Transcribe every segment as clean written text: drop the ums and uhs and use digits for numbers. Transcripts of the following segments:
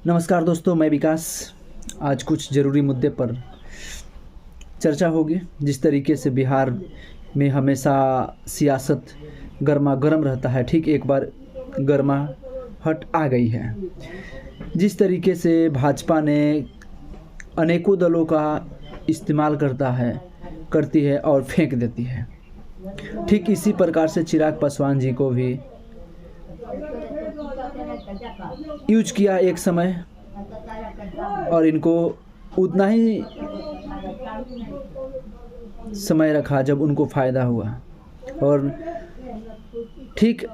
नमस्कार दोस्तों, मैं विकास। आज कुछ ज़रूरी मुद्दे पर चर्चा होगी। जिस तरीके से बिहार में हमेशा सियासत गर्मा गर्म रहता है, ठीक एक बार गर्माहट आ गई है। जिस तरीके से भाजपा ने अनेकों दलों का इस्तेमाल करती है और फेंक देती है, ठीक इसी प्रकार से चिराग पासवान जी को भी यूज किया एक समय, और इनको उतना ही समय रखा जब उनको फ़ायदा हुआ। और ठीक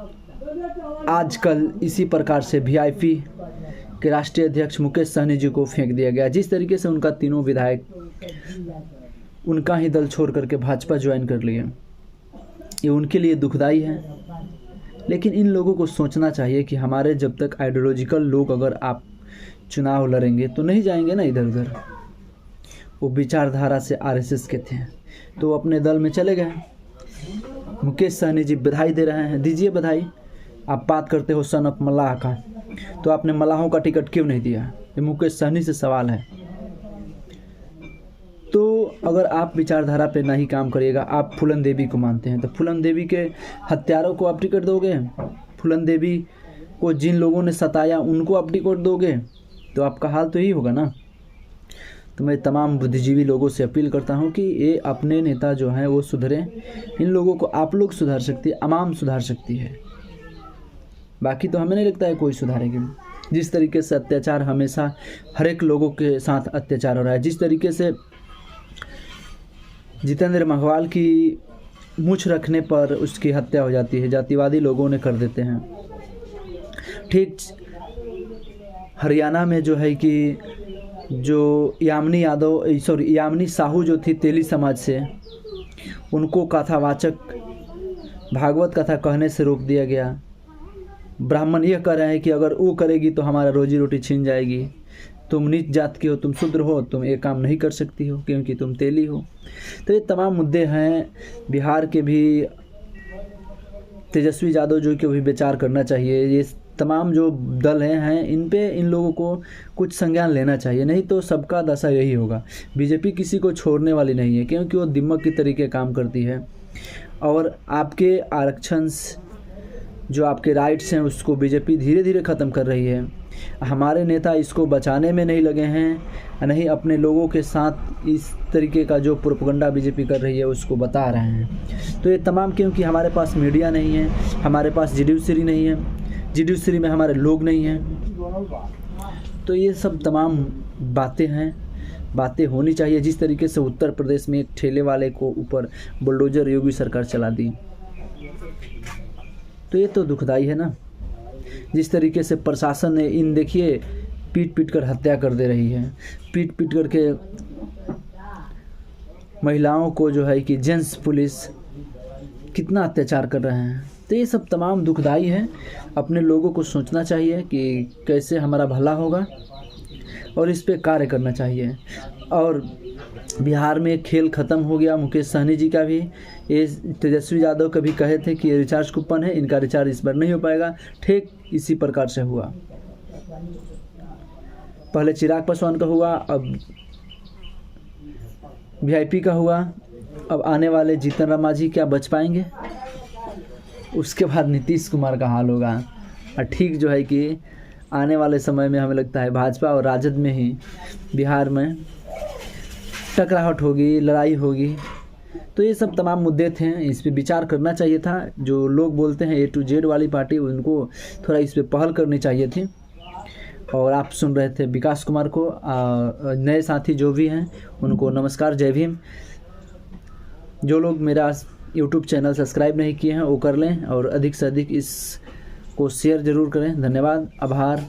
आजकल इसी प्रकार से वीआईपी के राष्ट्रीय अध्यक्ष मुकेश सहनी जी को फेंक दिया गया। जिस तरीके से उनका तीनों विधायक उनका ही दल छोड़ करके भाजपा ज्वाइन कर लिए, ये उनके लिए दुखदाई है। लेकिन इन लोगों को सोचना चाहिए कि हमारे जब तक आइडियोलॉजिकल लोग अगर आप चुनाव लड़ेंगे तो नहीं जाएंगे ना इधर उधर। वो विचारधारा से आरएसएस के थे तो अपने दल में चले गए। मुकेश सहनी जी बधाई दे रहे हैं, दीजिए बधाई। आप बात करते हो सन ऑफ मल्लाह का, तो आपने मल्लाहों का टिकट क्यों नहीं दिया? ये मुकेश सहनी से सवाल है। तो अगर आप विचारधारा पे नहीं काम करिएगा, आप फूलन देवी को मानते हैं तो फूलन देवी के हत्यारों को आप टिकट दोगे? फूलन देवी को जिन लोगों ने सताया उनको आप टिकट दोगे? तो आपका हाल तो यही होगा ना। तो मैं तमाम बुद्धिजीवी लोगों से अपील करता हूं कि ये अपने नेता जो हैं वो सुधरें। इन लोगों को आप लोग सुधार सकती है, आवाम सुधार सकती है, बाकी तो हमें नहीं लगता है कोई सुधारेगी। जिस तरीके से अत्याचार हमेशा हर एक लोगों के साथ अत्याचार हो रहा है, जिस तरीके से जितेंद्र महवाल की मूछ रखने पर उसकी हत्या हो जाती है, जातिवादी लोगों ने कर देते हैं। ठीक हरियाणा में जो है कि जो यामिनी साहू जो थी तेली समाज से, उनको कथावाचक भागवत कथा कहने से रोक दिया गया। ब्राह्मण यह कह रहे हैं कि अगर वो करेगी तो हमारा रोजी रोटी छीन जाएगी। तुम नीच जात की हो, तुम शूद्र हो, तुम ये काम नहीं कर सकती हो क्योंकि तुम तेली हो। तो ये तमाम मुद्दे हैं। बिहार के भी तेजस्वी यादव जो कि भी विचार करना चाहिए। ये तमाम जो दल हैं इन पे इन लोगों को कुछ संज्ञान लेना चाहिए, नहीं तो सबका दशा यही होगा। बीजेपी किसी को छोड़ने वाली नहीं है क्योंकि वो दिमाग की तरीके काम करती है और आपके आरक्षण जो आपके राइट्स हैं उसको बीजेपी धीरे धीरे ख़त्म कर रही है। हमारे नेता इसको बचाने में नहीं लगे हैं, नहीं अपने लोगों के साथ इस तरीके का जो प्रोपेगेंडा बीजेपी कर रही है उसको बता रहे हैं। तो ये तमाम क्योंकि हमारे पास मीडिया नहीं है, हमारे पास जुडिशरी नहीं है, जुडिशरी में हमारे लोग नहीं हैं। तो ये सब तमाम बातें होनी चाहिए। जिस तरीके से उत्तर प्रदेश में एक ठेले वाले को ऊपर बुलडोजर योगी सरकार चला दी, तो ये तो दुखदाई है ना। जिस तरीके से प्रशासन ने देखिए पीट कर हत्या कर दे रही है, पीट करके महिलाओं को जो है कि जेंट्स पुलिस कितना अत्याचार कर रहे हैं। तो ये सब तमाम दुखदाई है। अपने लोगों को सोचना चाहिए कि कैसे हमारा भला होगा और इस पे कार्य करना चाहिए। और बिहार में खेल ख़त्म हो गया। मुकेश सहनी जी का भी, ये तेजस्वी यादव कभी कहे थे कि ये रिचार्ज कूपन है, इनका रिचार्ज इस बार नहीं हो पाएगा। ठीक इसी प्रकार से हुआ। पहले चिराग पासवान का हुआ, अब वीआईपी का हुआ, अब आने वाले जीतन राम मांझी क्या बच पाएंगे? उसके बाद नीतीश कुमार का हाल होगा। और ठीक जो है कि आने वाले समय में हमें लगता है भाजपा और राजद में ही बिहार में टकराहट होगी, लड़ाई होगी। तो ये सब तमाम मुद्दे थे, इस पे विचार करना चाहिए था। जो लोग बोलते हैं A to Z वाली पार्टी, उनको थोड़ा इस पे पहल करनी चाहिए थी। और आप सुन रहे थे विकास कुमार को। नए साथी जो भी हैं उनको नमस्कार, जय भीम। जो लोग मेरा यूट्यूब चैनल सब्सक्राइब नहीं किए हैं वो कर लें और अधिक से अधिक इसको शेयर ज़रूर करें। धन्यवाद, आभार।